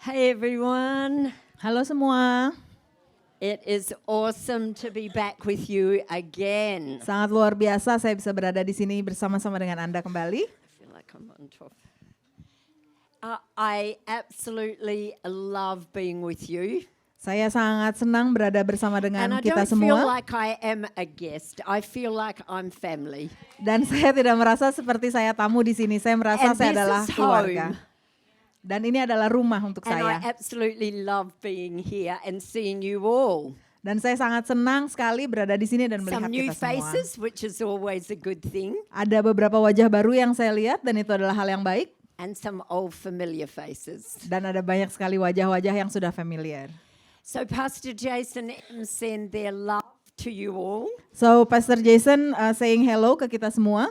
Hey everyone, Halo semua, it is awesome to be back with you again. sangat luar biasa saya bisa berada di sini bersama-sama dengan Anda kembali. I feel like I'm on top. I absolutely love being with you. Saya sangat senang berada bersama And dengan I kita don't feel semua. like I am a guest. I feel like I'm family. Dan saya tidak merasa seperti saya tamu di sini, saya merasa And saya this adalah is keluarga. home. Dan ini adalah rumah untuk And I saya. absolutely love being here and seeing you all. Dan saya sangat senang sekali berada di sini dan melihat Some new kita semua. faces, which is always a good thing, Ada beberapa wajah baru yang saya lihat dan itu adalah hal yang baik. and some old familiar faces. Dan ada banyak sekali wajah-wajah yang sudah familiar. So Pastor Jason M send their love to you all. So Pastor Jason saying hello ke kita semua.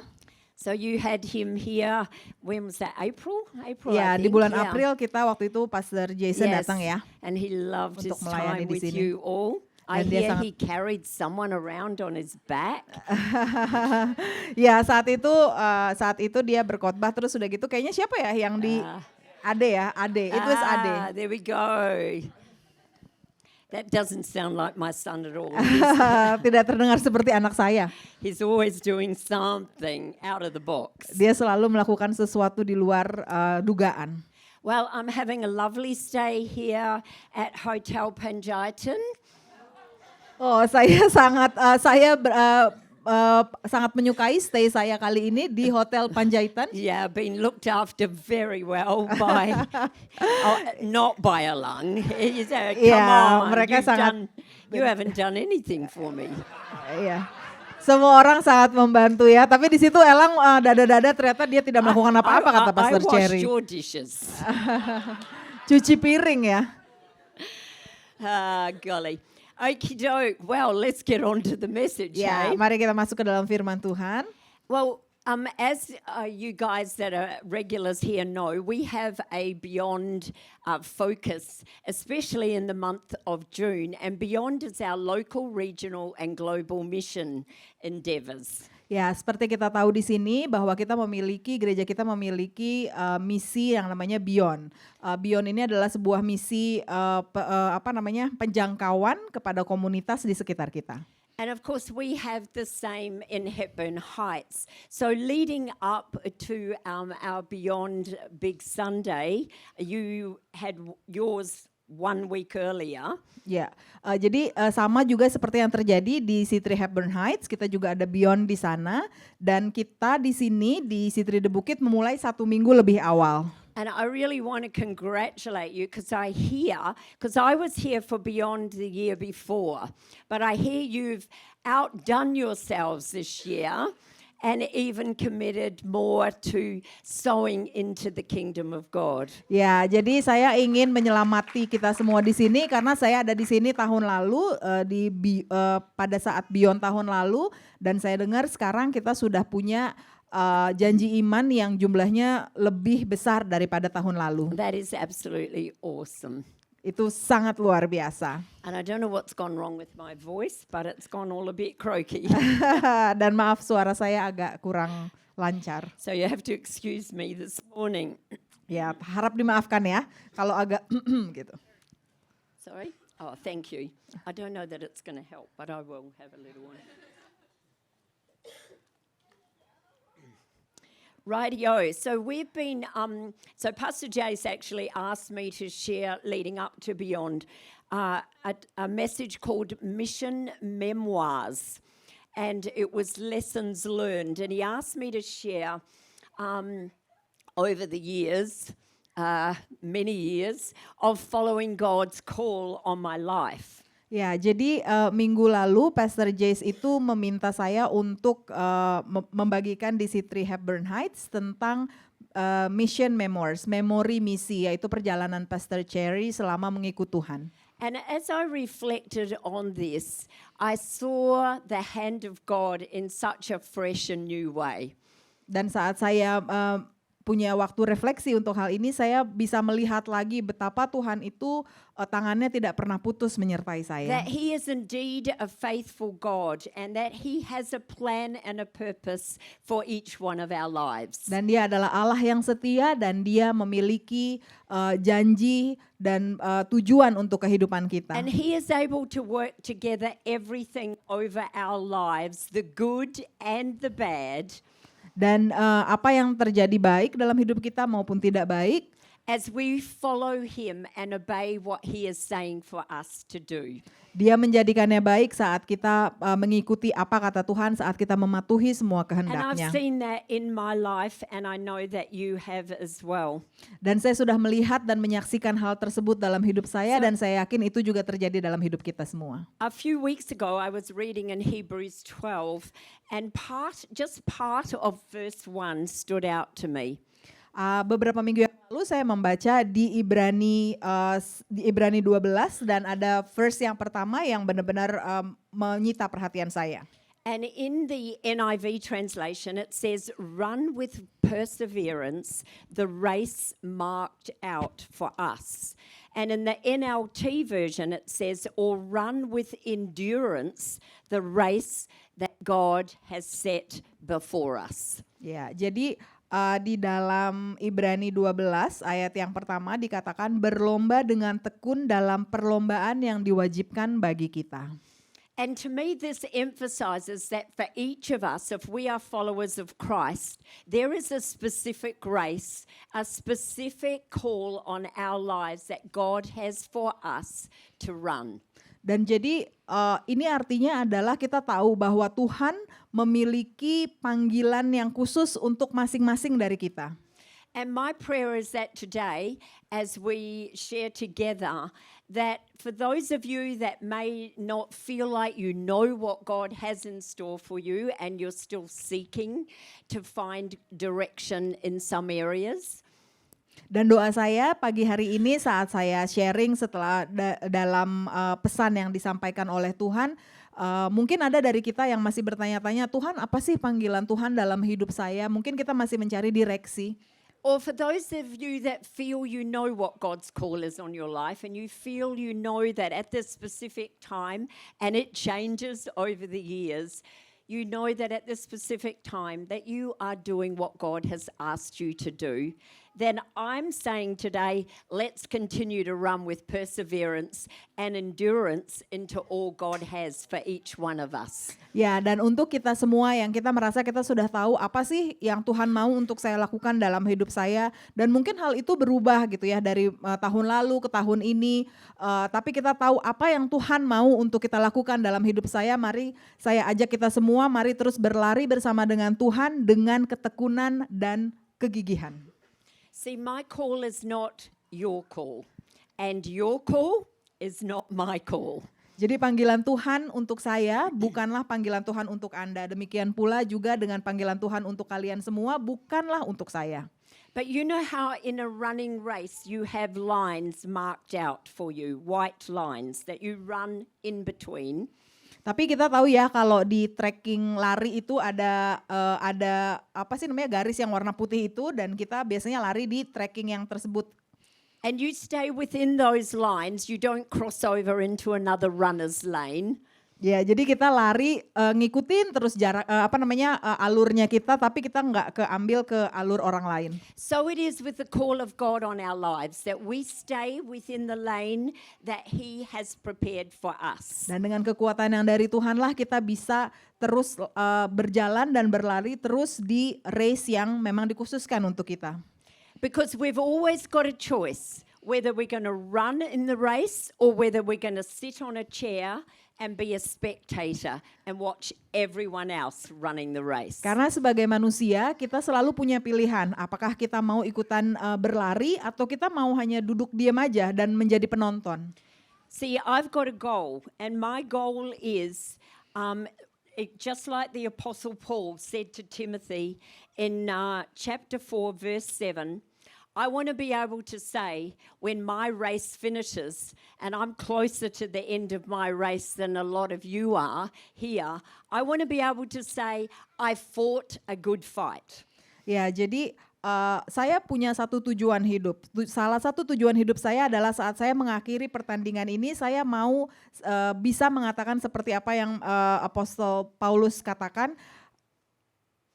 So you had him here, when was that, April? April, Ya, I di think, bulan yeah. April kita waktu itu Pastor Jason Yes, datang ya. and he loved his untuk melayani time di with sini. you all. I Dan dia hear sangat- he carried someone around on his back. Ya saat itu dia berkhotbah terus sudah gitu kayaknya siapa ya yang di Ade, it was Ade. There we go. That doesn't sound like my son at all. Tidak terdengar seperti anak saya. He's always doing something out of the box. Dia selalu melakukan sesuatu di luar dugaan. Well, I'm having a lovely stay here at Hotel Panjaitan. Oh, saya sangat menyukai stay saya kali ini di Hotel Panjaitan. Yeah, been looked after very well by, not by a lung. You say, come Yeah, on, mereka sangat- you haven't done anything for me. Iya. Semua orang sangat membantu ya, tapi di situ Elang dada-dada ternyata dia tidak melakukan apa-apa kata Pastor I washed Cherry. your dishes. Cuci piring ya. Golly. Okie doke. Well, let's get on to the message. Ya, eh? mari kita masuk ke dalam firman Tuhan. Well, as you guys that are regulars here know, we have a Beyond focus, especially in the month of June. And Beyond is our local, regional and global mission endeavours. Ya, seperti kita tahu di sini bahwa gereja kita memiliki misi yang namanya Beyond. Beyond ini adalah sebuah misi penjangkauan kepada komunitas di sekitar kita. And of course, we have the same in Hepburn Heights. So leading up to our Beyond Big Sunday, you had yours 1 week earlier. Ya, jadi sama juga seperti yang terjadi di Citri Hepburn Heights, kita juga ada Beyond di sana dan kita di sini di Citri The Bukit memulai 1 minggu lebih awal. And I really want to congratulate you because I was here for Beyond the year before, but I hear you've outdone yourselves this year and even committed more to sowing into the kingdom of God. Ya, jadi saya ingin menyelamati kita semua di sini karena saya ada di sini tahun lalu pada saat Beyond tahun lalu dan saya dengar sekarang kita sudah punya janji iman yang jumlahnya lebih besar daripada tahun lalu. That is absolutely awesome. Itu sangat luar biasa. And I don't know what's gone wrong with my voice, but it's gone all a bit croaky. Dan maaf suara saya agak kurang lancar. So you have to excuse me this morning. Ya, harap dimaafkan ya kalau agak gitu. Sorry? Oh, thank you. I don't know that it's going to help, but I will have a little one. Rightio. So we've been, so Pastor Jace actually asked me to share leading up to Beyond a message called Mission Memoirs. And it was lessons learned. And he asked me to share over the years, many years, of following God's call on my life. Ya, jadi minggu lalu Pastor Jace itu meminta saya untuk membagikan di Citri Hepburn Heights tentang mission memoirs, memori misi, yaitu perjalanan Pastor Cherry selama mengikut Tuhan. And as I reflected on this, I saw the hand of God in such a fresh and new way. Dan saat saya punya waktu refleksi untuk hal ini, saya bisa melihat lagi betapa Tuhan itu tangannya tidak pernah putus menyertai saya. That He is indeed a faithful God and that He has a plan and a purpose for each one of our lives. Dan Dia adalah Allah yang setia dan Dia memiliki janji dan tujuan untuk kehidupan kita. And He is able to work together everything over our lives, the good and the bad, Dan apa yang terjadi baik dalam hidup kita maupun tidak baik, as we follow Him and obey what He is saying for us to do. Dia menjadikannya baik saat kita mengikuti apa kata Tuhan, saat kita mematuhi semua And I've kehendaknya. seen that in my life, and I know that you have as well. Dan saya sudah melihat dan menyaksikan hal tersebut dalam hidup saya, dan saya yakin itu juga terjadi dalam hidup kita semua. A few weeks ago, I was reading in Hebrews 12, and just part of verse 1 stood out to me. Beberapa minggu yang lalu saya membaca di Ibrani 12 dan ada verse yang pertama yang benar-benar menyita perhatian saya. And in the NIV translation, it says, "Run with perseverance the race marked out for us." And in the NLT version, it says, "Or run with endurance the race that God has set before us." Ya, jadi di dalam Ibrani 12 ayat yang pertama dikatakan berlomba dengan tekun dalam perlombaan yang diwajibkan bagi kita. And to me, this emphasizes that for each of us, if we are followers of Christ, there is a specific grace, a specific call on our lives that God has for us to run. Dan jadi ini artinya adalah kita tahu bahwa Tuhan memiliki panggilan yang khusus untuk masing-masing dari kita. And my prayer is that today, as we share together, that for those of you that may not feel like you know what God has in store for you and you're still seeking to find direction in some areas, Dan doa saya pagi hari ini saat saya sharing setelah dalam pesan yang disampaikan oleh Tuhan, mungkin ada dari kita yang masih bertanya-tanya, Tuhan apa sih panggilan Tuhan dalam hidup saya? Mungkin kita masih mencari direksi. or for those of you that feel you know what God's call is on your life and you feel you know that at this specific time, and it changes over the years, you know that at this specific time that you are doing what God has asked you to do, then I'm saying today, let's continue to run with perseverance and endurance into all God has for each one of us. Ya, dan untuk kita semua yang kita merasa kita sudah tahu apa sih yang Tuhan mau untuk saya lakukan dalam hidup saya, dan mungkin hal itu berubah gitu ya dari tahun lalu ke tahun ini, tapi kita tahu apa yang Tuhan mau untuk kita lakukan dalam hidup saya. Mari saya ajak kita semua, mari terus berlari bersama dengan Tuhan dengan ketekunan dan kegigihan. See, my call is not your call, and your call is not my call. Jadi panggilan Tuhan untuk saya bukanlah panggilan Tuhan untuk Anda. Demikian pula juga dengan panggilan Tuhan untuk kalian semua bukanlah untuk saya. But you know how in a running race you have lines marked out for you, white lines that you run in between. Tapi kita tahu ya kalau di trekking lari itu ada apa sih namanya garis yang warna putih itu, dan kita biasanya lari di trekking yang tersebut. And you stay within those lines, you don't cross over into another runner's lane. Ya, jadi kita lari ngikutin terus jarak alurnya kita, tapi kita nggak keambil ke alur orang lain. So it is with the call of God on our lives that we stay within the lane that He has prepared for us. Dan dengan kekuatan yang dari Tuhanlah kita bisa terus berjalan dan berlari terus di race yang memang dikhususkan untuk kita. Because we've always got a choice whether we're going to run in the race or whether we're going to sit on a chair and be a spectator and watch everyone else running the race. Karena sebagai manusia kita selalu punya pilihan, apakah kita mau ikutan berlari atau kita mau hanya duduk diam aja dan menjadi penonton. See, I've got a goal, and my goal is just like the Apostle Paul said to Timothy in chapter 4, verse 7, I want to be able to say when my race finishes, and I'm closer to the end of my race than a lot of you are here, I want to be able to say, I fought a good fight. Ya, jadi saya punya satu tujuan hidup. Salah satu tujuan hidup saya adalah saat saya mengakhiri pertandingan ini, saya mau bisa mengatakan seperti apa yang Apostol Paulus katakan,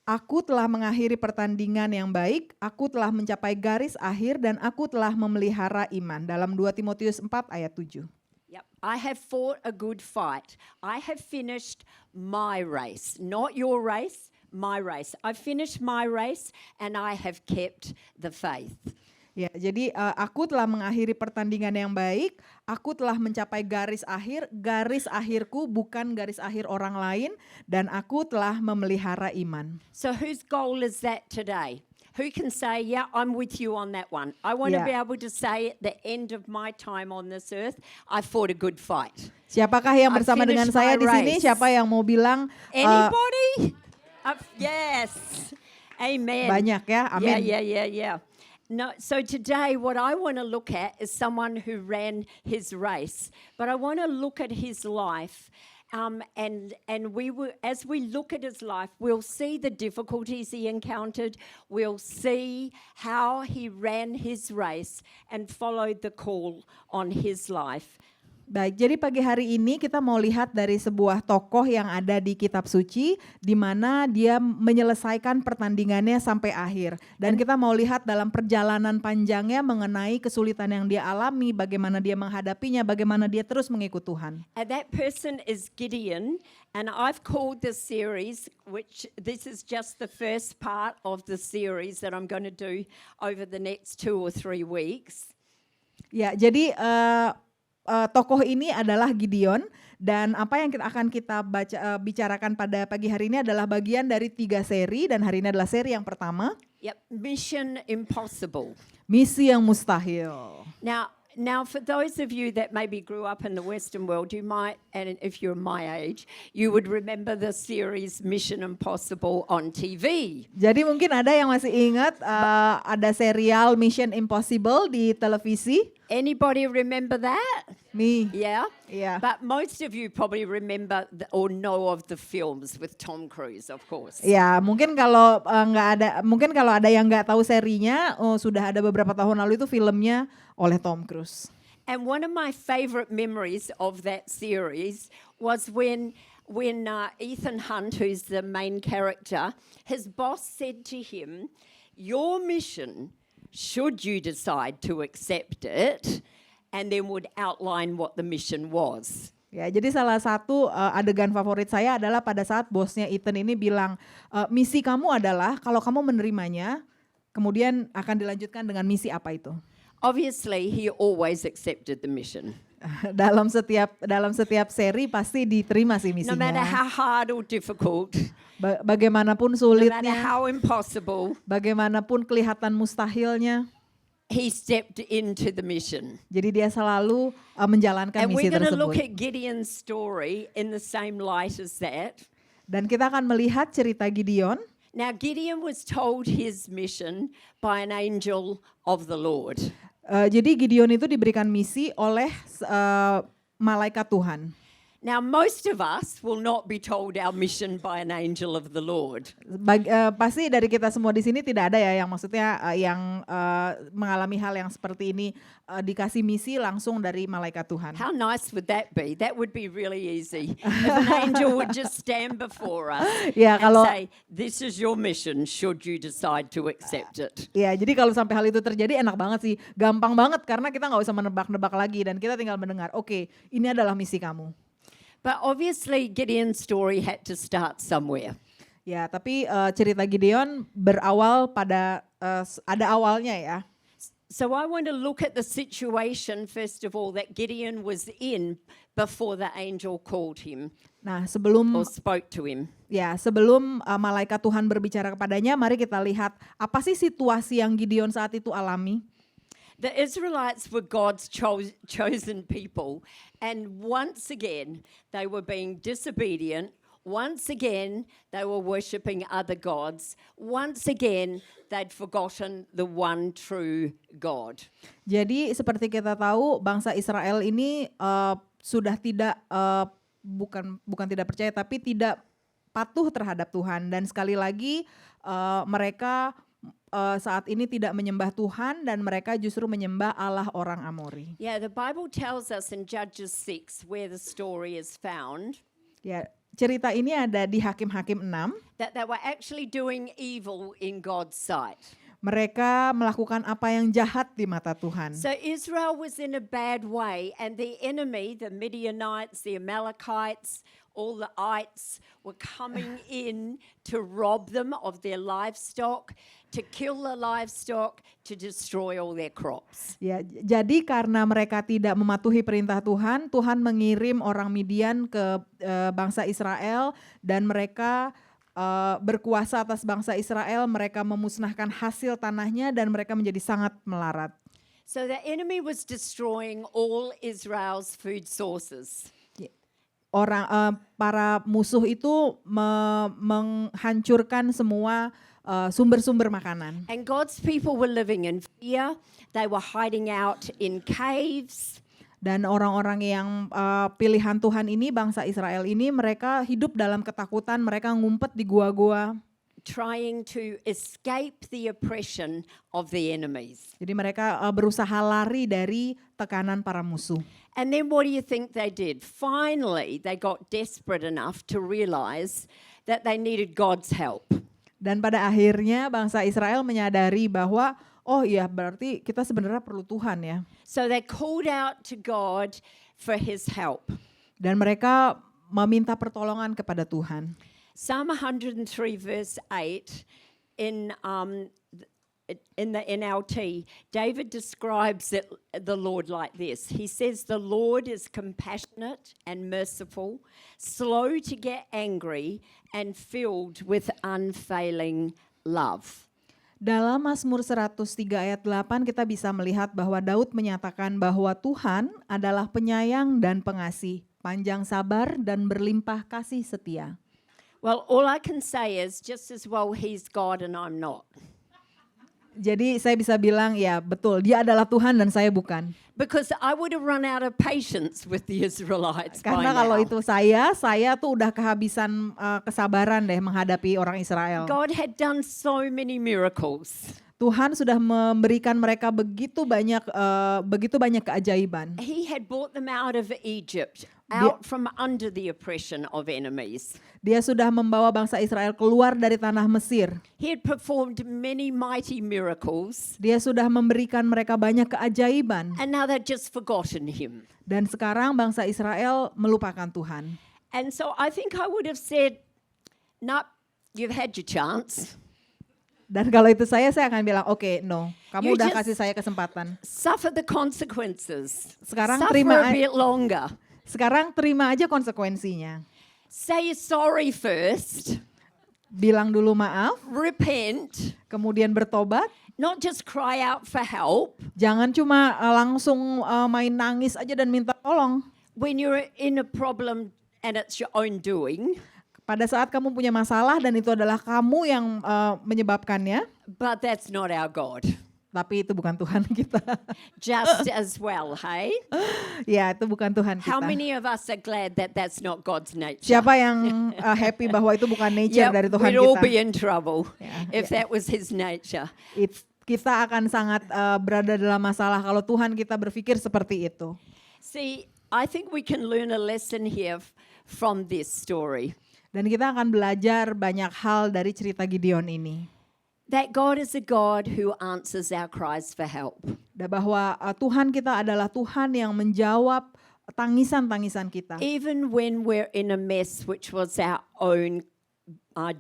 aku telah mengakhiri pertandingan yang baik, aku telah mencapai garis akhir dan aku telah memelihara iman. Dalam 2 Timotius 4 ayat 7. Yep. I have fought a good fight. I have finished my race, not your race, my race. I finished my race and I have kept the faith. Ya, jadi aku telah mengakhiri pertandingan yang baik, aku telah mencapai garis akhirku bukan garis akhir orang lain, dan aku telah memelihara iman. So whose goal is that today? Who can say, yeah, I'm with you on that one. I want to Yeah. be able to say at the end of my time on this earth, I fought a good fight. Siapakah yang I bersama dengan finished saya my di sini? race. Siapa yang mau bilang Anybody? Yes. Amen. banyak ya? Amin. Yeah. No, so today what I want to look at is someone who ran his race, but I want to look at his life. And we will, as we look at his life, we'll see the difficulties he encountered. We'll see how he ran his race and followed the call on his life. Baik, jadi pagi hari ini kita mau lihat dari sebuah tokoh yang ada di kitab suci di mana dia menyelesaikan pertandingannya sampai akhir. Dan kita mau lihat dalam perjalanan panjangnya mengenai kesulitan yang dia alami, bagaimana dia menghadapinya, bagaimana dia terus mengikut Tuhan. And that person is Gideon, and I've called this series, which this is just the first part of the series that I'm going to do over the next 2 or 3 weeks. Ya, jadi tokoh ini adalah Gideon, dan apa yang akan kita bicarakan pada pagi hari ini adalah bagian dari 3 seri, dan hari ini adalah seri yang pertama. Yep, Mission Impossible. Misi yang mustahil. Now, for those of you that maybe grew up in the Western world, you might, and if you're my age, you would remember the series Mission Impossible on TV. Jadi mungkin ada yang masih ingat ada serial Mission Impossible di televisi. Anybody remember that? Me. Yeah? Yeah. But most of you probably remember or know of the films with Tom Cruise, of course. Ya, mungkin kalau mungkin kalau ada yang nggak tahu serinya, sudah ada beberapa tahun lalu itu filmnya oleh Tom Cruise. And one of my favorite memories of that series was when Ethan Hunt, who's the main character, his boss said to him, "Your mission, should you decide to accept it," and then would outline what the mission was. Ya, jadi salah satu adegan favorit saya adalah pada saat bosnya Ethan ini bilang, misi kamu adalah kalau kamu menerimanya, kemudian akan dilanjutkan dengan misi apa itu. Obviously, he always accepted the mission. dalam setiap seri pasti diterima sih No matter misinya. how hard or difficult, Bagaimanapun no matter sulitnya, how impossible, bagaimanapun kelihatan mustahilnya, he stepped into the mission. jadi dia selalu menjalankan And misi we're going to look tersebut. at Gideon's story in the same light as that. Dan kita akan melihat cerita Gideon. Now, Gideon was told his mission by an angel of the Lord. Jadi Gideon itu diberikan misi oleh malaikat Tuhan. Now, most of us will not be told our mission by an angel of the Lord. Pasti dari kita semua di sini tidak ada ya yang maksudnya yang mengalami hal yang seperti ini, dikasih misi langsung dari malaikat Tuhan. How nice would that be? That would be really easy. If an angel would just stand before us Ya, and kalau- say, "This is your mission, should you decide to accept it." Ya, jadi kalau sampai hal itu terjadi enak banget sih, gampang banget karena kita nggak usah menebak-nebak lagi dan kita tinggal mendengar, oke, ini adalah misi kamu. But obviously, Gideon's story had to start somewhere. Ya, tapi cerita Gideon berawal pada ada awalnya ya. So I want to look at the situation, first of all, that Gideon was in before the angel called him Nah, sebelum or spoke to him. malaikat Tuhan berbicara kepadanya, mari kita lihat apa sih situasi yang Gideon saat itu alami. The Israelites were God's chosen people, and once again they were being disobedient. Once again they were worshipping other gods. Once again they'd forgotten the one true God. Jadi seperti kita tahu bangsa Israel ini sudah tidak bukan tidak percaya tapi tidak patuh terhadap Tuhan, dan sekali lagi mereka saat ini tidak menyembah Tuhan dan mereka justru menyembah Allah orang Amori. Yeah, the Bible tells us in Judges 6, where the story is found, Ya, cerita ini ada di Hakim-Hakim 6. that they were actually doing evil in God's sight. Mereka melakukan apa yang jahat di mata Tuhan. So Israel was in a bad way, and the enemy, the Midianites, the Amalekites, all the ites were coming in to rob them of their livestock, to kill the livestock, to destroy all their crops. Ya, jadi karena mereka tidak mematuhi perintah Tuhan, Tuhan mengirim orang Midian ke bangsa Israel dan mereka berkuasa atas bangsa Israel, mereka memusnahkan hasil tanahnya dan mereka menjadi sangat melarat. So the enemy was destroying all Israel's food sources. Para musuh itu menghancurkan semua sumber-sumber makanan. And God's people were living in fear. They were hiding out in caves. Dan orang-orang yang pilihan Tuhan ini, bangsa Israel ini, mereka hidup dalam ketakutan, mereka ngumpet di gua-gua. Trying to escape the oppression of the enemies. Jadi mereka berusaha lari dari tekanan para musuh. And then what do you think they did? Finally, they got desperate enough to realize that they needed God's help. Dan pada akhirnya bangsa Israel menyadari bahwa oh iya berarti kita sebenarnya perlu Tuhan ya. So they called out to God for his help. Dan mereka meminta pertolongan kepada Tuhan. Psalm 103 verse 8 in the NLT, David describes the Lord like this. He says, the Lord is compassionate and merciful, slow to get angry, and filled with unfailing love. Dalam Mazmur 103 ayat 8 kita bisa melihat bahwa Daud menyatakan bahwa Tuhan adalah penyayang dan pengasih, panjang sabar dan berlimpah kasih setia. Well, all I can say is just as well he's God and I'm not. Jadi saya bisa bilang ya betul, dia adalah Tuhan dan saya bukan. Because I would have run out of patience with the Israelites by Karena kalau now. itu saya tuh udah kehabisan kesabaran deh menghadapi orang Israel. God had done so many miracles. Tuhan sudah memberikan mereka begitu banyak keajaiban. He had brought them out of Egypt, out from under the oppression of enemies. Dia sudah membawa bangsa Israel keluar dari tanah Mesir. He had performed many mighty miracles, Dia sudah memberikan mereka banyak keajaiban. and now they'd just forgotten him. Dan sekarang bangsa Israel melupakan Tuhan. And so I think I would have said, no, you've had your chance. Dan kalau itu saya akan bilang, oke, no. Kamu You udah just- kasih saya kesempatan. Suffer the consequences. Sekarang Suffer terima a bit longer. Sekarang terima aja konsekuensinya. Say you're sorry first. Bilang dulu maaf, Repent. kemudian bertobat. Not just cry out for help. Jangan cuma langsung main nangis aja dan minta tolong. When you're in a problem and it's your own doing. Pada saat kamu punya masalah dan itu adalah kamu yang menyebabkannya, But that's not our God. tapi itu bukan Tuhan kita. Just as well, hey? Ya, itu bukan Tuhan How kita. many of us are glad that that's not God's nature? Siapa yang happy bahwa itu bukan nature dari Tuhan we'd all kita? be in trouble Yeah, if that was his nature. Kita akan sangat berada dalam masalah kalau Tuhan kita berpikir seperti itu. See, I think we can learn a lesson here from this story. Dan kita akan belajar banyak hal dari cerita Gideon ini. That God is a God who answers our cries for help. Dan bahwa Tuhan kita adalah Tuhan yang menjawab tangisan-tangisan kita. Even when we're in a mess which was our own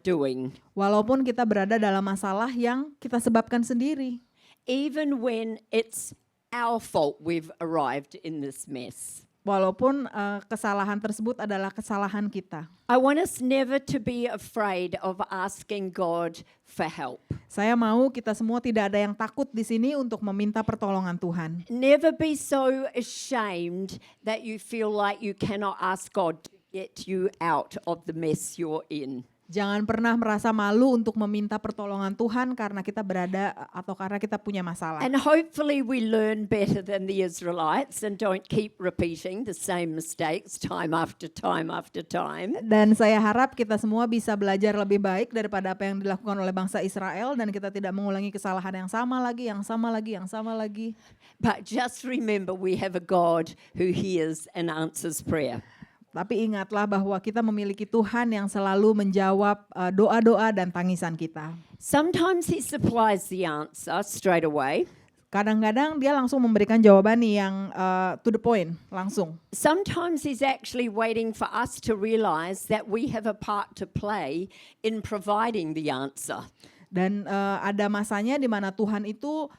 doing. Walaupun kita berada dalam masalah yang kita sebabkan sendiri. Even when it's our fault we've arrived in this mess. Walaupun kesalahan tersebut adalah kesalahan kita. I want us never to be afraid of asking God for help. Saya mau kita semua tidak ada yang takut di sini untuk meminta pertolongan Tuhan. Never be so ashamed that you feel like you cannot ask God to get you out of the mess you're in. Jangan pernah merasa malu untuk meminta pertolongan Tuhan karena kita berada atau karena kita punya masalah. And hopefully we learn better than the Israelites and don't keep repeating the same mistakes time after time after time. Dan saya harap kita semua bisa belajar lebih baik daripada apa yang dilakukan oleh bangsa Israel dan kita tidak mengulangi kesalahan yang sama lagi, yang sama lagi, yang sama lagi. But just remember we have a God who hears and answers prayer. Tapi ingatlah bahwa kita memiliki Tuhan yang selalu menjawab doa-doa dan tangisan kita. Sometimes he supplies the answer straight away. Kadang-kadang dia langsung memberikan jawaban yang to the point, langsung. Sometimes he's actually waiting for us to realize that we have a part to play in providing the answer. Dan ada masanya di mana Tuhan itu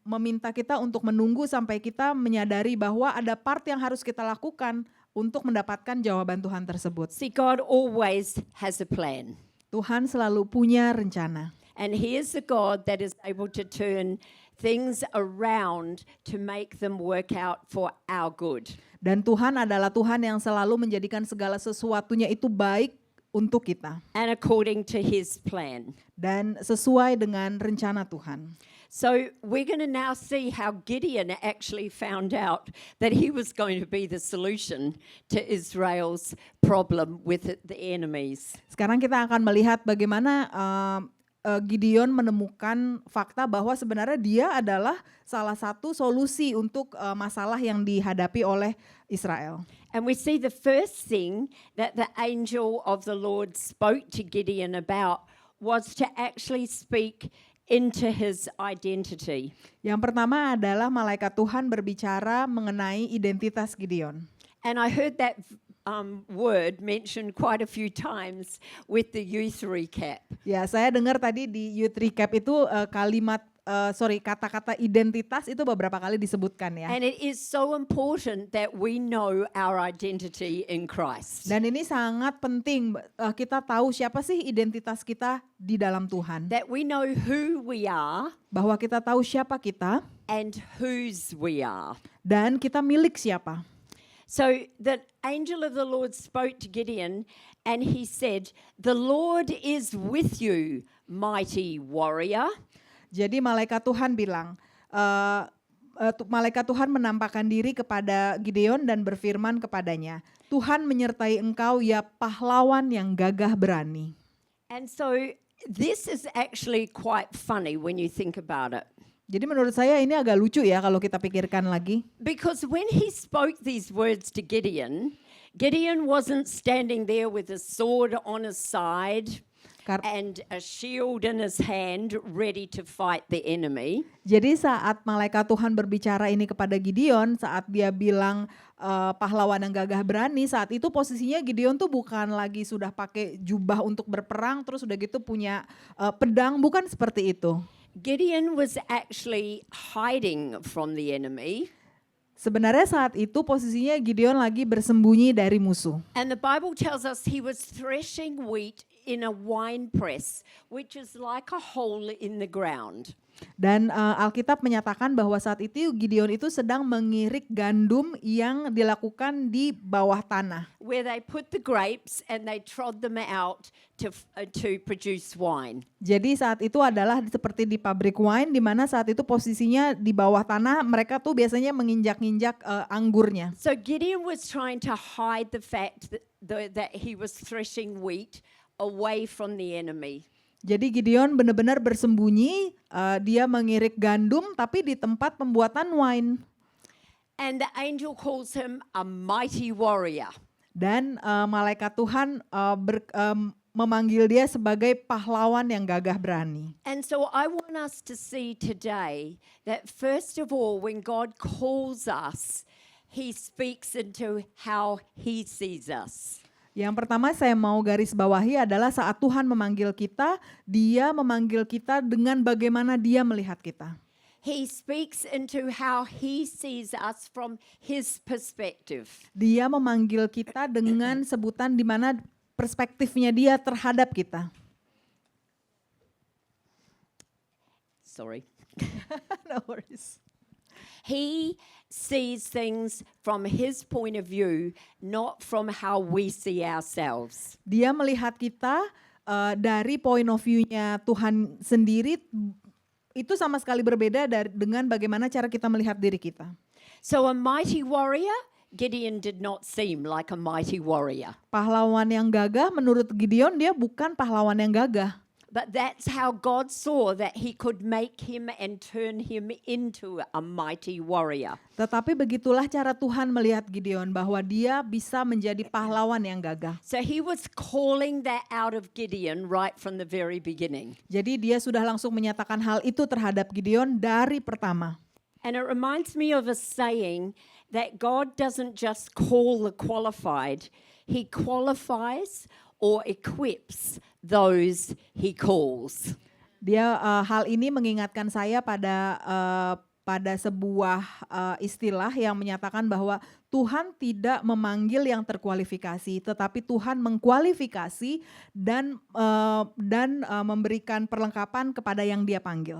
meminta kita untuk menunggu sampai kita menyadari bahwa ada part yang harus kita lakukan untuk mendapatkan jawaban Tuhan tersebut. See, God always has a plan. Tuhan selalu punya rencana. And he is a God that is able to turn things around to make them work out for our good. Dan Tuhan adalah Tuhan yang selalu menjadikan segala sesuatunya itu baik untuk kita. And according to his plan. Dan sesuai dengan rencana Tuhan. So we're going to now see how Gideon actually found out that he was going to be the solution to Israel's problem with the enemies. Sekarang kita akan melihat bagaimana Gideon menemukan fakta bahwa sebenarnya dia adalah salah satu solusi untuk masalah yang dihadapi oleh Israel. And we see the first thing that the angel of the Lord spoke to Gideon about was to actually speak into his identity. Yang pertama adalah malaikat Tuhan berbicara mengenai identitas Gideon. And I heard that word mentioned quite a few times with the youth recap. Ya, saya dengar tadi di youth recap itu kata-kata identitas itu beberapa kali disebutkan ya. And it is so important that we know our identity in Christ. Dan ini sangat penting kita tahu siapa sih identitas kita di dalam Tuhan. That we know who we are Bahwa kita tahu siapa kita and whose we are. dan kita milik siapa. So the angel of the Lord spoke to Gideon and he said, "The Lord is with you, mighty warrior." Jadi malaikat Tuhan bilang, malaikat Tuhan menampakkan diri kepada Gideon dan berfirman kepadanya, Tuhan menyertai engkau ya pahlawan yang gagah berani. And so this is actually quite funny when you think about it. Jadi menurut saya ini agak lucu ya kalau kita pikirkan lagi. Because when he spoke these words to Gideon, Gideon wasn't standing there with a sword on his side and a shield in his hand ready to fight the enemy. Jadi saat malaikat Tuhan berbicara ini kepada Gideon, saat dia bilang pahlawan yang gagah berani, saat itu posisinya Gideon tuh bukan lagi sudah pakai jubah untuk berperang, terus udah gitu punya pedang, bukan seperti itu. Gideon was actually hiding from the enemy. Sebenarnya saat itu posisinya Gideon lagi bersembunyi dari musuh. And the Bible tells us he was threshing wheat in a wine press, which is like a hole in the ground. Dan Alkitab menyatakan bahwa saat itu Gideon itu sedang mengirik gandum yang dilakukan di bawah tanah. Where they put the grapes and they trod them out to produce wine. Jadi saat itu adalah seperti di pabrik wine, di mana saat itu posisinya di bawah tanah, mereka tuh biasanya menginjak-injak anggurnya. So Gideon was trying to hide the fact that he was threshing wheat away from the enemy. Jadi Gideon benar-benar bersembunyi, dia mengirik gandum tapi di tempat pembuatan wine. And the angel calls him a mighty warrior. Dan malaikat Tuhan memanggil dia sebagai pahlawan yang gagah berani. And so I want us to see today that first of all, when God calls us, he speaks into how he sees us. Yang pertama saya mau garis bawahi adalah saat Tuhan memanggil kita, dia memanggil kita dengan bagaimana dia melihat kita. He speaks into how he sees us from his perspective. Dia memanggil kita dengan sebutan di mana perspektifnya dia terhadap kita. Sorry. No worries. He sees things from his point of view, not from how we see ourselves. Dia melihat kita dari point of view-nya Tuhan sendiri, itu sama sekali berbeda dengan bagaimana cara kita melihat diri kita. So a mighty warrior, Gideon did not seem like a mighty warrior. Pahlawan yang gagah menurut Gideon, dia bukan pahlawan yang gagah. But that's how God saw that he could make him and turn him into a mighty warrior. Tetapi begitulah cara Tuhan melihat Gideon, bahwa dia bisa menjadi pahlawan yang gagah. So he was calling that out of Gideon right from the very beginning. Jadi dia sudah langsung menyatakan hal itu terhadap Gideon dari pertama. And it reminds me of a saying that God doesn't just call the qualified, he qualifies or equips those he calls. Dia hal ini mengingatkan saya pada sebuah istilah yang menyatakan bahwa Tuhan tidak memanggil yang terkualifikasi, tetapi Tuhan mengkualifikasi dan memberikan perlengkapan kepada yang Dia panggil.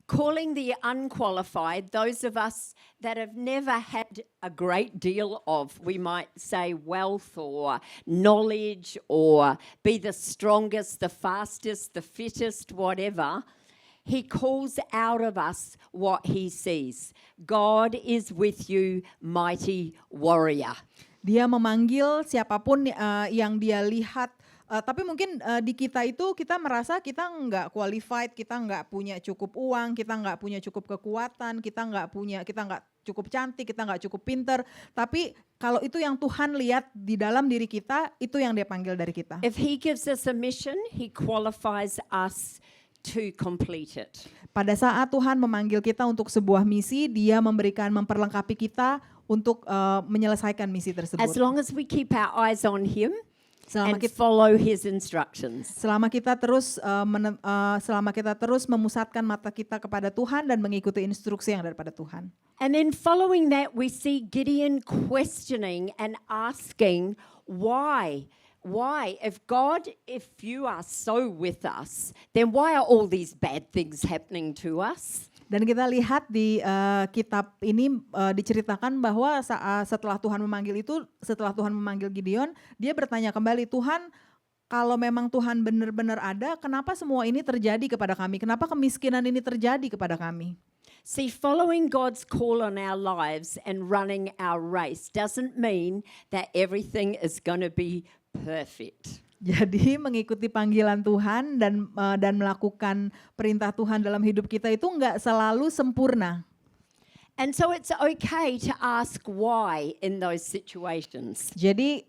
Calling the unqualified, those of us that have never had a great deal of, we might say, wealth or knowledge or be the strongest, the fastest, the fittest, whatever, he calls out of us what he sees. God is with you, mighty warrior. Dia memanggil siapapun yang dia lihat. Tapi mungkin di kita itu kita merasa kita nggak qualified, kita nggak punya cukup uang, kita nggak punya cukup kekuatan, kita nggak cukup cantik, kita nggak cukup pinter. Tapi kalau itu yang Tuhan lihat di dalam diri kita, itu yang Dia panggil dari kita. If he gives us a mission, he qualifies us to complete it. Pada saat Tuhan memanggil kita untuk sebuah misi, Dia memperlengkapi kita untuk menyelesaikan misi tersebut. As long as we keep our eyes on him, Selama and kita, follow his instructions. selama kita terus memusatkan mata kita kepada Tuhan dan mengikuti instruksi yang daripada Tuhan. And then following that, we see Gideon questioning and asking why. Why? If you are so with us, then why are all these bad things happening to us? Dan kita lihat di kitab ini diceritakan bahwa setelah Tuhan memanggil Gideon, dia bertanya kembali, Tuhan, kalau memang Tuhan benar-benar ada, kenapa semua ini terjadi kepada kami? Kenapa kemiskinan ini terjadi kepada kami? See, following God's call on our lives and running our race doesn't mean that everything is going to be perfect. Jadi mengikuti panggilan Tuhan dan melakukan perintah Tuhan dalam hidup kita itu enggak selalu sempurna. And so it's okay to ask why in those situations. Jadi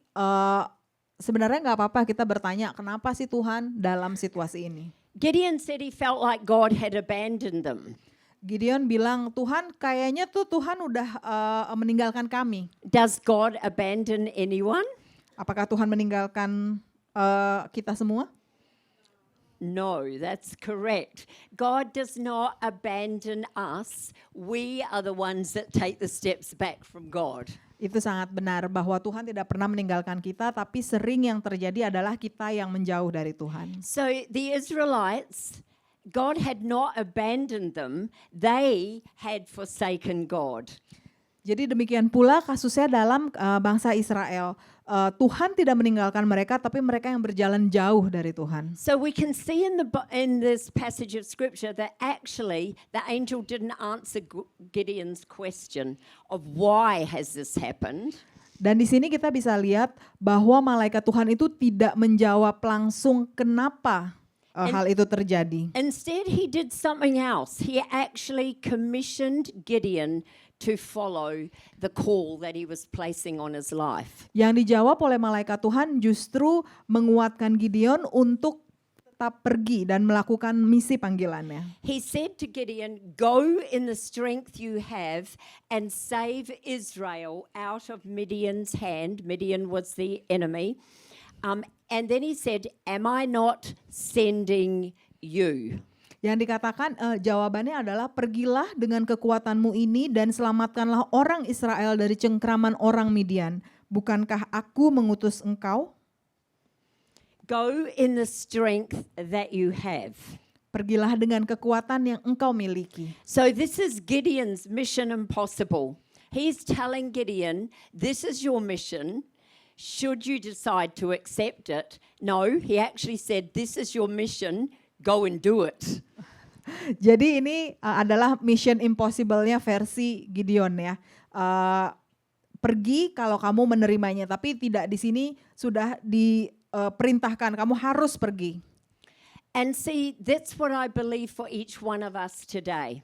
sebenarnya enggak apa-apa kita bertanya, kenapa sih Tuhan dalam situasi ini? Gideon said he felt like God had abandoned them. Gideon bilang, Tuhan kayaknya tuh Tuhan udah meninggalkan kami. Does God abandon anyone? Apakah Tuhan meninggalkan kita semua? No, that's correct. God does not abandon us. We are the ones that take the steps back from God. Itu sangat benar bahwa Tuhan tidak pernah meninggalkan kita, tapi sering yang terjadi adalah kita yang menjauh dari Tuhan. So the Israelites, God had not abandoned them. They had forsaken God. Jadi demikian pula kasusnya dalam bangsa Israel. Tuhan tidak meninggalkan mereka, tapi mereka yang berjalan jauh dari Tuhan. So we can see in this passage of scripture that actually the angel didn't answer Gideon's question of why has this happened. Dan di sini kita bisa lihat bahwa malaikat Tuhan itu tidak menjawab langsung kenapa hal itu terjadi. Instead, he did something else. He actually commissioned Gideon to follow the call that he was placing on his life. Yang dijawab oleh malaikat Tuhan justru menguatkan Gideon untuk tetap pergi dan melakukan misi panggilannya. He said to Gideon, "Go in the strength you have and save Israel out of Midian's hand." Midian was the enemy. And then he said, "Am I not sending you?" Yang dikatakan jawabannya adalah pergilah dengan kekuatanmu ini dan selamatkanlah orang Israel dari cengkraman orang Midian. Bukankah aku mengutus engkau? Go in the strength that you have. pergilah dengan kekuatan yang engkau miliki. So this is Gideon's mission impossible. He's telling Gideon, this is your mission. Should you decide to accept it? No, he actually said, this is your mission. Go and do it. Jadi ini adalah mission impossible-nya versi Gideon ya. Pergi kalau kamu menerimanya, tapi tidak di sini sudah diperintahkan kamu harus pergi. And see, that's what I believe for each one of us today.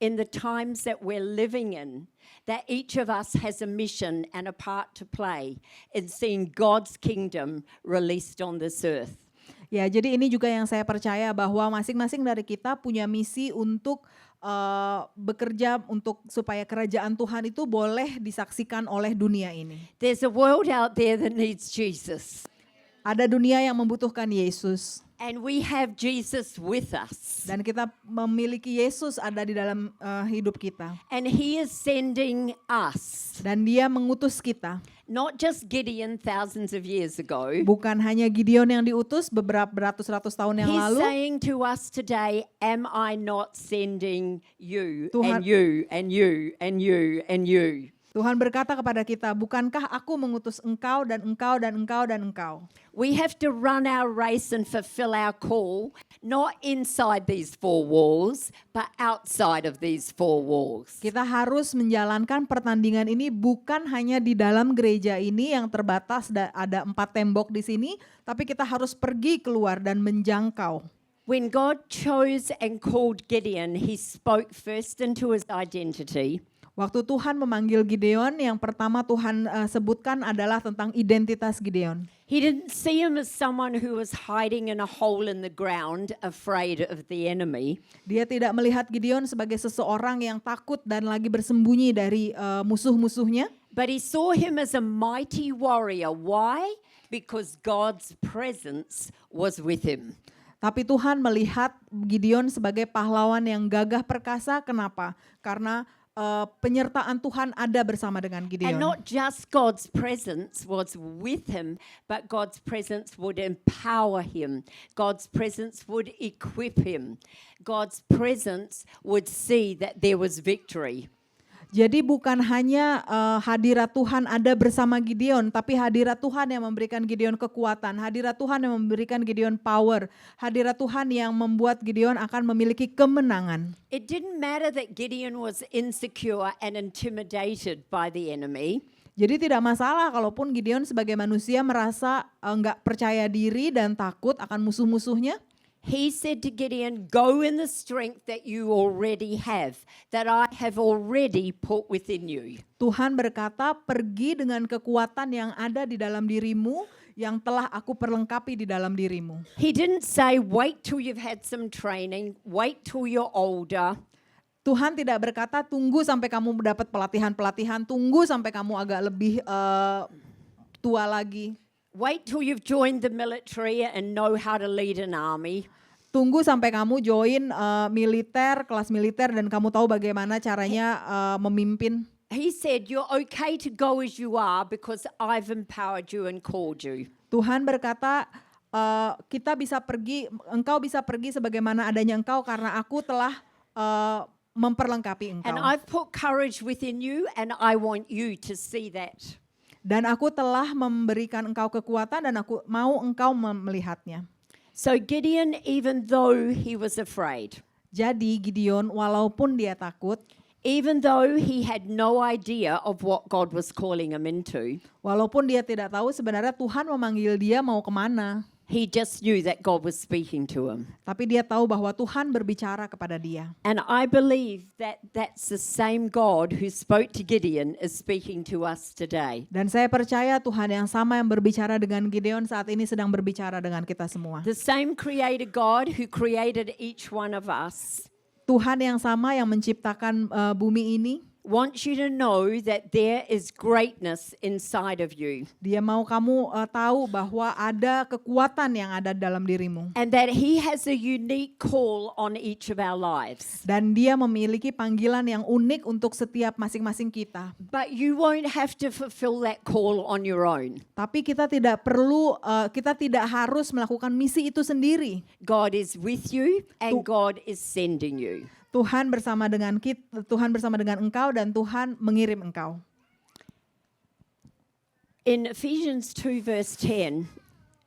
In the times that we're living in, that each of us has a mission and a part to play in seeing God's kingdom released on this earth. Ya, jadi ini juga yang saya percaya bahwa masing-masing dari kita punya misi untuk bekerja untuk supaya kerajaan Tuhan itu boleh disaksikan oleh dunia ini. There's a world out there that needs Jesus. Ada dunia yang membutuhkan Yesus. And we have Jesus with us. Dan kita memiliki Yesus ada di dalam hidup kita. And he is sending us. Dan dia mengutus kita. Not just Gideon thousands of years ago. Bukan hanya Gideon yang diutus beberapa beratus-ratus tahun yang He's lalu. saying to us today, am I not sending you Tuhan- and you and you and you and you? Tuhan berkata kepada kita, bukankah aku mengutus engkau dan engkau dan engkau dan engkau? We have to run our race and fulfill our call, not inside these four walls, but outside of these four walls. Kita harus menjalankan pertandingan ini bukan hanya di dalam gereja ini yang terbatas, ada 4 tembok di sini, tapi kita harus pergi keluar dan menjangkau. When God chose and called Gideon, he spoke first into his identity. Waktu Tuhan memanggil Gideon, yang pertama Tuhan sebutkan adalah tentang identitas Gideon. He didn't see him as someone who was hiding in a hole in the ground, afraid of the enemy. Dia tidak melihat Gideon sebagai seseorang yang takut dan lagi bersembunyi dari musuh-musuhnya. But he saw him as a mighty warrior. Why? Because God's presence was with him. Tapi Tuhan melihat Gideon sebagai pahlawan yang gagah perkasa. Kenapa? Karena penyertaan Tuhan ada bersama dengan And Gideon. not just God's presence was with him, but God's presence would empower him. God's presence would equip him. God's presence would see that there was victory. Jadi bukan hanya hadirat Tuhan ada bersama Gideon, tapi hadirat Tuhan yang memberikan Gideon kekuatan, hadirat Tuhan yang memberikan Gideon power, hadirat Tuhan yang membuat Gideon akan memiliki kemenangan. It didn't matter that Gideon was insecure and intimidated by the enemy. Jadi tidak masalah kalaupun Gideon sebagai manusia merasa enggak percaya diri dan takut akan musuh-musuhnya. He said to Gideon, go in the strength that you already have, that I have already put within you. Tuhan berkata, pergi dengan kekuatan yang ada di dalam dirimu, yang telah aku perlengkapi di dalam dirimu. He didn't say, wait till you've had some training, wait till you're older. Tuhan tidak berkata, tunggu sampai kamu mendapat pelatihan-pelatihan, tunggu sampai kamu agak lebih tua lagi. Wait till you've joined the military and know how to lead an army. Tunggu sampai kamu join militer, kelas militer dan kamu tahu bagaimana caranya memimpin. He said, you're okay to go as you are because I've empowered you and called you. Tuhan berkata, kita bisa pergi, engkau bisa pergi sebagaimana adanya engkau karena aku telah memperlengkapi engkau. And I've put courage within you and I want you to see that. Dan aku telah memberikan engkau kekuatan dan aku mau engkau melihatnya. So Gideon, even though he was afraid, Jadi Gideon walaupun dia takut, even though he had no idea of what God was calling him into, walaupun dia tidak tahu sebenarnya Tuhan memanggil dia mau kemana. he just knew that God was speaking to him. Tapi dia tahu bahwa Tuhan berbicara kepada dia. And I believe that that's the same God who spoke to Gideon is speaking to us today. Dan saya percaya Tuhan yang sama yang berbicara dengan Gideon saat ini sedang berbicara dengan kita semua. The same creator God who created each one of us Tuhan yang sama yang menciptakan bumi ini wants you to know that there is greatness inside of you Dia mau kamu tahu bahwa ada kekuatan yang ada dalam dirimu. and that He has a unique call on each of our lives. Dan dia memiliki panggilan yang unik untuk setiap masing-masing kita. But you won't have to fulfill that call on your own. Tapi kita tidak perlu, kita tidak harus melakukan misi itu sendiri. God is with you and God is sending you. Tuhan bersama dengan kita, Tuhan bersama dengan engkau dan Tuhan mengirim engkau. In Ephesians 2 verse 10,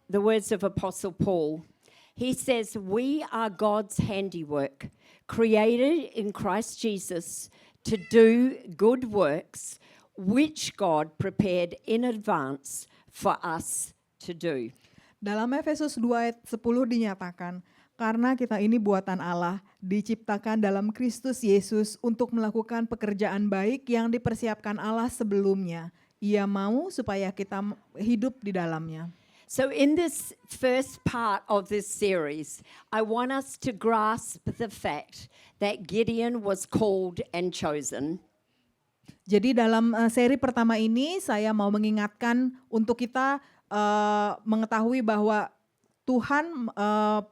the words of Apostle Paul, he says, "We are God's handiwork, created in Christ Jesus to do good works, which God prepared in advance for us to do." Dalam Efesus 2 ayat 10 dinyatakan, karena kita ini buatan Allah, diciptakan dalam Kristus Yesus untuk melakukan pekerjaan baik yang dipersiapkan Allah sebelumnya. Ia mau supaya kita hidup di dalamnya. So in this first part of this series, I want us to grasp the fact that Gideon was called and chosen. Jadi dalam seri pertama ini saya mau mengingatkan untuk kita mengetahui bahwa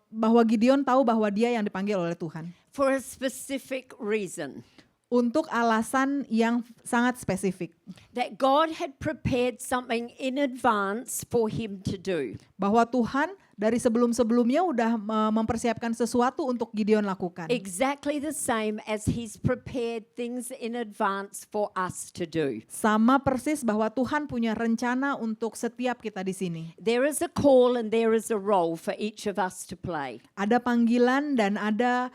bahwa Gideon tahu bahwa dia yang dipanggil oleh Tuhan. For a specific reason. Untuk alasan yang sangat spesifik. That God had prepared something in advance for him to do. Bahwa Tuhan dari sebelum-sebelumnya udah mempersiapkan sesuatu untuk Gideon lakukan. Exactly the same as He's prepared things in advance for us to do. Sama persis bahwa Tuhan punya rencana untuk setiap kita di sini. There is a call and there is a role for each of us to play. Ada panggilan dan ada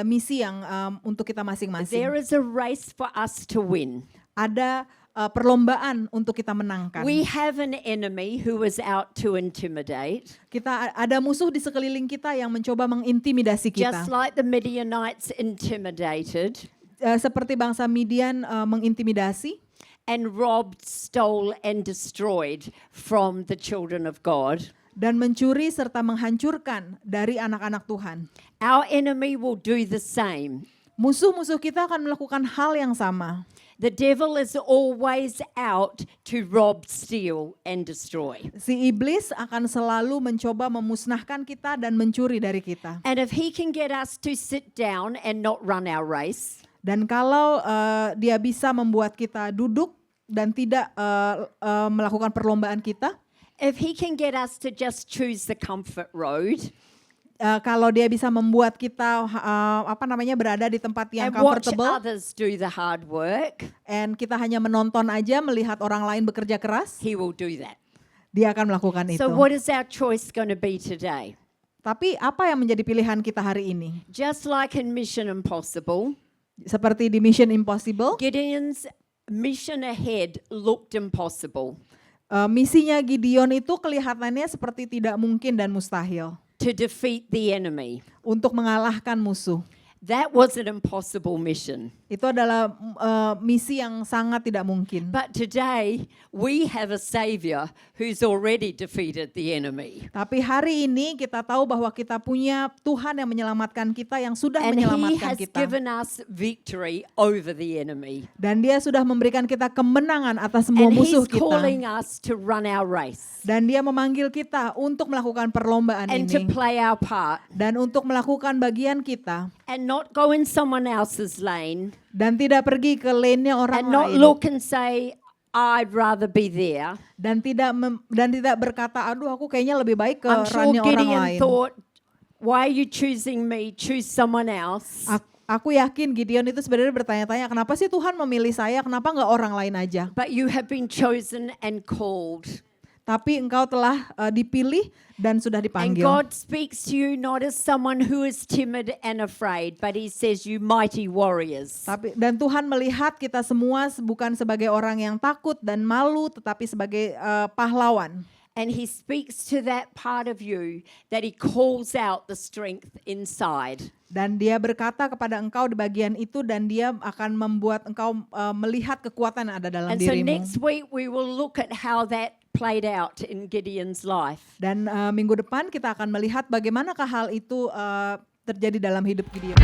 misi yang untuk kita masing-masing. There is a race for us to win. Ada perlombaan untuk kita menangkan. We have an enemy who is out to intimidate. Kita ada musuh di sekeliling kita yang mencoba mengintimidasi kita. Just like the Midianites intimidated. Seperti bangsa Midian mengintimidasi. And robbed, stole and destroyed from the children of God. Dan mencuri serta menghancurkan dari anak-anak Tuhan. Our enemy will do the same. Musuh-musuh kita akan melakukan hal yang sama. The devil is always out to rob, steal and destroy. Si iblis akan selalu mencoba memusnahkan kita dan mencuri dari kita. And if he can get us to sit down and not run our race. Dan kalau dia bisa membuat kita duduk dan tidak melakukan perlombaan kita. If he can get us to just choose the comfort road. Kalau dia bisa membuat kita berada di tempat yang comfortable. And watch others do the hard work. And kita hanya menonton aja melihat orang lain bekerja keras. He will do that. Dia akan melakukan itu. So what is our choice going to be today? Tapi apa yang menjadi pilihan kita hari ini? Just like in Mission Impossible. Seperti di Mission Impossible. Gideon's mission ahead looked impossible. Misinya Gideon itu kelihatannya seperti tidak mungkin dan mustahil. To defeat the enemy. Untuk mengalahkan musuh. That was an impossible mission. Itu adalah misi yang sangat tidak mungkin. But today we have a savior who's already defeated the enemy. Tapi hari ini kita tahu bahwa kita punya Tuhan yang menyelamatkan kita, yang sudah menyelamatkan kita. And he has given us victory over the enemy. Dan dia sudah memberikan kita kemenangan atas semua musuh kita. And he's calling us to run our race. Dan dia memanggil kita untuk melakukan perlombaan and ini. To play our part. Dan untuk melakukan bagian kita. And not go in someone else's lane. Dan tidak pergi ke lane-nya orang and not lain. Look and say, I'd rather be there. Dan tidak berkata, aduh aku kayaknya lebih baik ke I'm sure rannya orang Gideon lain. Thought, why are you choosing me? Choose someone else. Aku yakin Gideon itu sebenarnya bertanya-tanya, kenapa sih Tuhan memilih saya? Kenapa nggak orang lain aja? But you have been chosen and called. Tapi engkau telah dipilih dan sudah dipanggil. And God speaks to you not as someone who is timid and afraid, but He says you mighty warriors. Dan Tuhan melihat kita semua bukan sebagai orang yang takut dan malu, tetapi sebagai pahlawan. And He speaks to that part of you that He calls out the strength inside. Dan dia berkata kepada engkau di bagian itu dan dia akan membuat engkau melihat kekuatan yang ada dalam dirimu. And so next week we will look at how that played out in Gideon's life. Dan minggu depan kita akan melihat bagaimanakah hal itu terjadi dalam hidup Gideon.